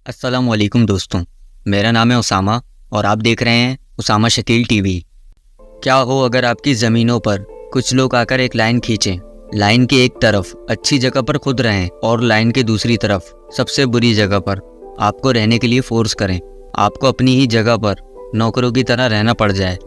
अस्सलाम वालेकुम दोस्तों, मेरा नाम है उसामा और आप देख रहे हैं उसामा शकील टीवी। क्या हो अगर आपकी ज़मीनों पर कुछ लोग आकर एक लाइन खींचें, लाइन की एक तरफ अच्छी जगह पर खुद रहें और लाइन के दूसरी तरफ सबसे बुरी जगह पर आपको रहने के लिए फोर्स करें, आपको अपनी ही जगह पर नौकरों की तरह रहना पड़ जाए।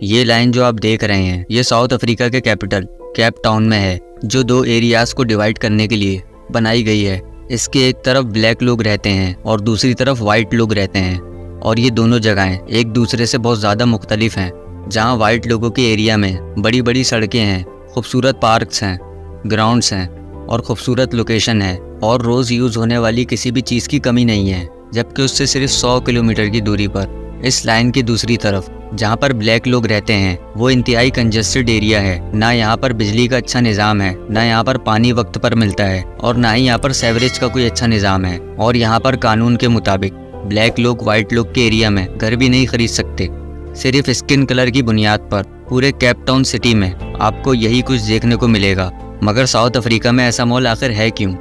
ये लाइन जो आप देख रहे हैं ये साउथ अफ्रीका के कैपिटल केप टाउन में है, जो दो एरियाज़ को डिवाइड करने के लिए बनाई गई है। इसके एक तरफ ब्लैक लोग रहते हैं और दूसरी तरफ वाइट लोग रहते हैं, और ये दोनों जगहें एक दूसरे से बहुत ज़्यादा मुख्तलिफ हैं। जहाँ वाइट लोगों के एरिया में बड़ी बड़ी सड़कें हैं, खूबसूरत पार्क्स हैं, ग्राउंड्स हैं और खूबसूरत लोकेशन है और रोज़ यूज़ होने वाली किसी भी चीज़ की कमी नहीं है, जबकि उससे सिर्फ 100 किलोमीटर की दूरी पर इस लाइन की दूसरी तरफ जहाँ पर ब्लैक लोग रहते हैं वो इंतहाई कंजेस्टेड एरिया है। ना यहाँ पर बिजली का अच्छा निज़ाम है, ना यहाँ पर पानी वक्त पर मिलता है और ना ही यहाँ पर सेवरेज का कोई अच्छा निज़ाम है। और यहाँ पर कानून के मुताबिक ब्लैक लोग वाइट लोग के एरिया में घर भी नहीं खरीद सकते। सिर्फ स्किन कलर की बुनियाद पर पूरे केप टाउन सिटी में आपको यही कुछ देखने को मिलेगा। मगर साउथ अफ्रीका में ऐसा माहौल आखिर है क्यों?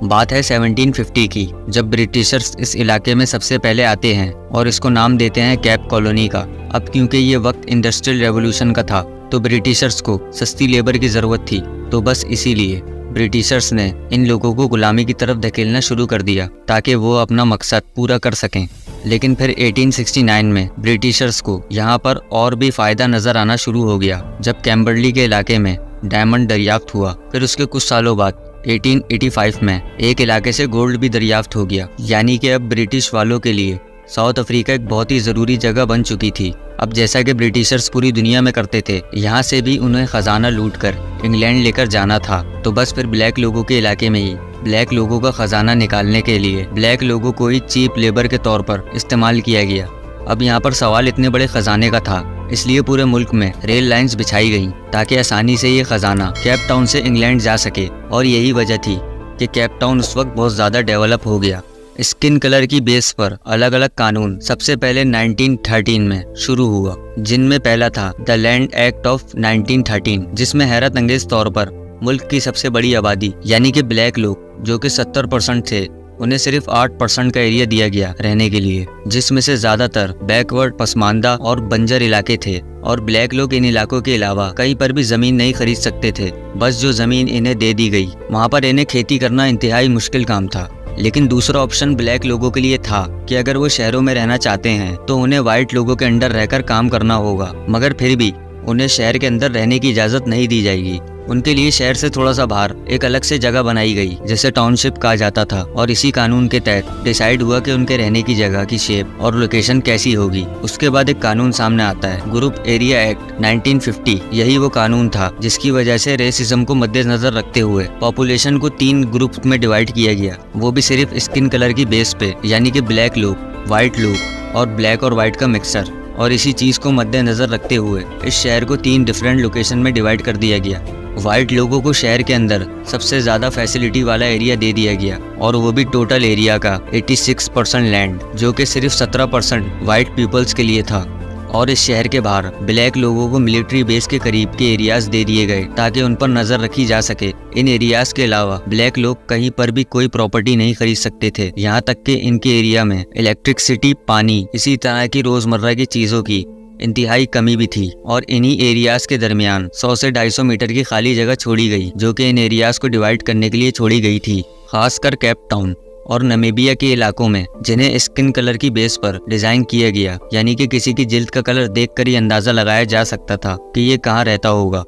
बात है 1750 की, जब ब्रिटिशर्स इस इलाके में सबसे पहले आते हैं और इसको नाम देते हैं केप कॉलोनी का। अब क्योंकि ये वक्त इंडस्ट्रियल रेवोल्यूशन का था तो ब्रिटिशर्स को सस्ती लेबर की ज़रूरत थी, तो बस इसीलिए ब्रिटिशर्स ने इन लोगों को गुलामी की तरफ धकेलना शुरू कर दिया ताकि वो अपना मकसद पूरा कर सकें। लेकिन फिर 1869 में ब्रिटिशर्स को यहाँ पर और भी फ़ायदा नज़र आना शुरू हो गया, जब कैम्बरली के इलाके में डायमंड दरियाफ्त हुआ। फिर उसके कुछ सालों बाद 1885 में एक इलाके से गोल्ड भी दरियाफ्त हो गया। यानी कि अब ब्रिटिश वालों के लिए साउथ अफ्रीका एक बहुत ही ज़रूरी जगह बन चुकी थी। अब जैसा कि ब्रिटिशर्स पूरी दुनिया में करते थे, यहाँ से भी उन्हें ख़जाना लूट कर इंग्लैंड लेकर जाना था। तो बस फिर ब्लैक लोगों के इलाके में ही ब्लैक लोगों का ख़जाना निकालने के लिए ब्लैक लोगों को ही चीप लेबर के तौर पर इस्तेमाल किया गया। अब यहाँ पर सवाल इतने बड़े ख़जाने का था, इसलिए पूरे मुल्क में रेल लाइंस बिछाई गईं ताकि आसानी से ये ख़जाना केप टाउन से इंग्लैंड जा सके। और यही वजह थी कि केप टाउन उस वक्त बहुत ज़्यादा डेवलप हो गया। स्किन कलर की बेस पर अलग अलग कानून सबसे पहले 1913 में शुरू हुआ, जिनमें पहला था द लैंड एक्ट ऑफ 1913, जिसमें हैरत अंगेज तौर पर मुल्क की सबसे बड़ी आबादी यानी कि ब्लैक लोग जो कि 70% थे, उन्हें सिर्फ 8% का एरिया दिया गया रहने के लिए, जिसमें से ज़्यादातर बैकवर्ड, पसमानदा और बंजर इलाके थे। और ब्लैक लोग इन इलाकों के अलावा कहीं पर भी ज़मीन नहीं खरीद सकते थे। बस जो ज़मीन इन्हें दे दी गई वहाँ पर इन्हें खेती करना इंतहाई मुश्किल काम था। लेकिन दूसरा ऑप्शन ब्लैक लोगों के लिए था कि अगर वो शहरों में रहना चाहते हैं तो उन्हें वाइट लोगों के अंडर रहकर काम करना होगा, मगर फिर भी उन्हें शहर के अंदर रहने की इजाज़त नहीं दी जाएगी। उनके लिए शहर से थोड़ा सा बाहर एक अलग से जगह बनाई गई जिसे टाउनशिप कहा जाता था। और इसी कानून के तहत डिसाइड हुआ कि उनके रहने की जगह की शेप और लोकेशन कैसी होगी। उसके बाद एक कानून सामने आता है, ग्रुप एरिया एक्ट 1950। यही वो कानून था जिसकी वजह से रेसिज्म को मद्देनजर रखते हुए पॉपुलेशन को 3 ग्रुप में डिवाइड किया गया, वो भी सिर्फ स्किन कलर की बेस पे, यानी कि ब्लैक लोग, वाइट लोग और ब्लैक और वाइट का मिक्सर। और इसी चीज़ को मद्देनजर रखते हुए इस शहर को 3 डिफरेंट लोकेशन में डिवाइड कर दिया गया। वाइट लोगों को शहर के अंदर सबसे ज़्यादा फैसिलिटी वाला एरिया दे दिया गया, और वो भी टोटल एरिया का 86% लैंड, जो कि सिर्फ 17% वाइट पीपल्स के लिए था। और इस शहर के बाहर ब्लैक लोगों को मिलिट्री बेस के करीब के एरियाज दे दिए गए ताकि उन पर नज़र रखी जा सके। इन एरियाज के अलावा ब्लैक लोग कहीं पर भी कोई प्रॉपर्टी नहीं खरीद सकते थे, यहाँ तक कि इनके एरिया में इलेक्ट्रिसिटी, पानी, इसी तरह की रोज़मर्रा की चीज़ों की इंतहाई कमी भी थी। और इन्हीं एरियाज के दरमियान 100 से 250 मीटर की खाली जगह छोड़ी गई, जो कि इन एरियाज को डिवाइड करने के लिए छोड़ी गई थी। खासकर केप टाउन और नमीबिया के इलाकों में, जिन्हें स्किन कलर की बेस पर डिजाइन किया गया, यानी कि किसी की जिल्द का कलर देखकर ही अंदाजा लगाया जा सकता था कि ये कहाँ रहता होगा।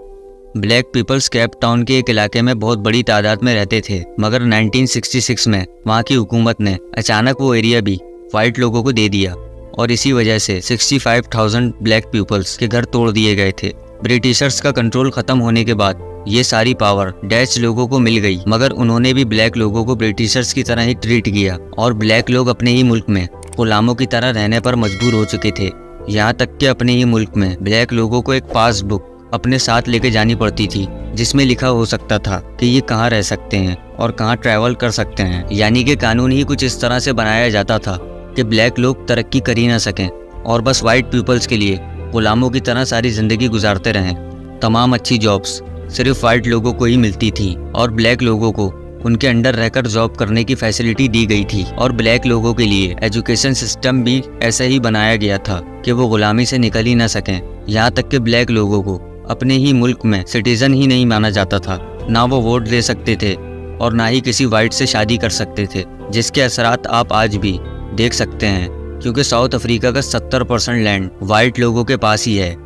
ब्लैक पीपल्स केप टाउन के एक इलाके में बहुत बड़ी तादाद में रहते थे, मगर 1966 में वहाँ की हुकूमत ने अचानक वो एरिया भी वाइट लोगों को दे दिया, और इसी वजह से 65,000 ब्लैक पीपल्स के घर तोड़ दिए गए थे। ब्रिटिशर्स का कंट्रोल खत्म होने के बाद ये सारी पावर डच लोगों को मिल गई, मगर उन्होंने भी ब्लैक लोगों को ब्रिटिशर्स की तरह ही ट्रीट किया, और ब्लैक लोग अपने ही मुल्क में गुलामों की तरह रहने पर मजबूर हो चुके थे। यहाँ तक कि अपने ही मुल्क में ब्लैक लोगों को एक पासबुक अपने साथ लेके जानी पड़ती थी, जिसमें लिखा हो सकता था कि ये कहाँ रह सकते हैं और कहाँ ट्रैवल कर सकते हैं। यानी कि कानून ही कुछ इस तरह से बनाया जाता था कि ब्लैक लोग तरक्की कर ही ना सकें और बस वाइट पीपल्स के लिए गुलामों की तरह सारी ज़िंदगी गुजारते रहें। तमाम अच्छी जॉब्स सिर्फ वाइट लोगों को ही मिलती थी और ब्लैक लोगों को उनके अंडर रहकर जॉब करने की फैसिलिटी दी गई थी और ब्लैक लोगों के लिए एजुकेशन सिस्टम भी ऐसा ही बनाया गया था कि वो गुलामी से निकल ही ना सकें। यहाँ तक कि ब्लैक लोगों को अपने ही मुल्क में सिटीजन ही नहीं माना जाता था। ना वो वोट दे सकते थे और ना ही किसी वाइट से शादी कर सकते थे, जिसके असरात आप आज भी देख सकते हैं, क्योंकि साउथ अफ्रीका का 70% लैंड वाइट लोगों के पास ही है,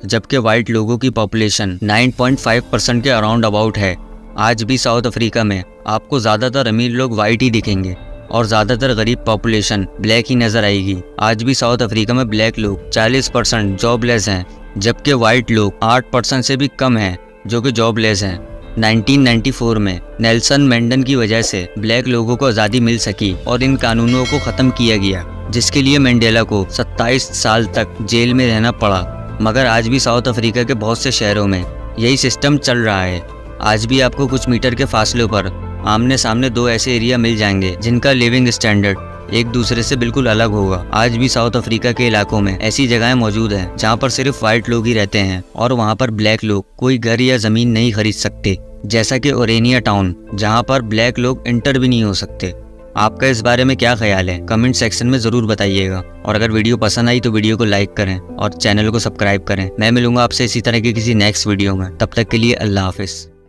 जबकि वाइट लोगों की पॉपुलेशन 9.5% के अराउंड अबाउट है। आज भी साउथ अफ्रीका में आपको ज़्यादातर अमीर लोग वाइट ही दिखेंगे और ज़्यादातर गरीब पॉपुलेशन ब्लैक ही नज़र आएगी। आज भी साउथ अफ्रीका में ब्लैक लोग 40% जॉबलेस हैं, जबकि वाइट लोग 8% से भी कम हैं जो कि जॉबलेस हैं। 1994 में नेल्सन मैंडेला की वजह से ब्लैक लोगों को आज़ादी मिल सकी और इन कानूनों को ख़त्म किया गया, जिसके लिए मैंडेला को 27 साल तक जेल में रहना पड़ा। मगर आज भी साउथ अफ्रीका के बहुत से शहरों में यही सिस्टम चल रहा है। आज भी आपको कुछ मीटर के फासले पर आमने सामने दो ऐसे एरिया मिल जाएंगे जिनका लिविंग स्टैंडर्ड एक दूसरे से बिल्कुल अलग होगा। आज भी साउथ अफ्रीका के इलाकों में ऐसी जगहें मौजूद हैं जहां पर सिर्फ वाइट लोग ही रहते हैं और वहां पर ब्लैक लोग कोई घर या जमीन नहीं खरीद सकते, जैसा कि ओरेनिया टाउन, जहां पर ब्लैक लोग इंटर भी नहीं हो सकते। आपका इस बारे में क्या ख्याल है? कमेंट सेक्शन में ज़रूर बताइएगा। और अगर वीडियो पसंद आई तो वीडियो को लाइक करें और चैनल को सब्सक्राइब करें। मैं मिलूंगा आपसे इसी तरह के किसी नेक्स्ट वीडियो में। तब तक के लिए अल्लाह हाफिज़।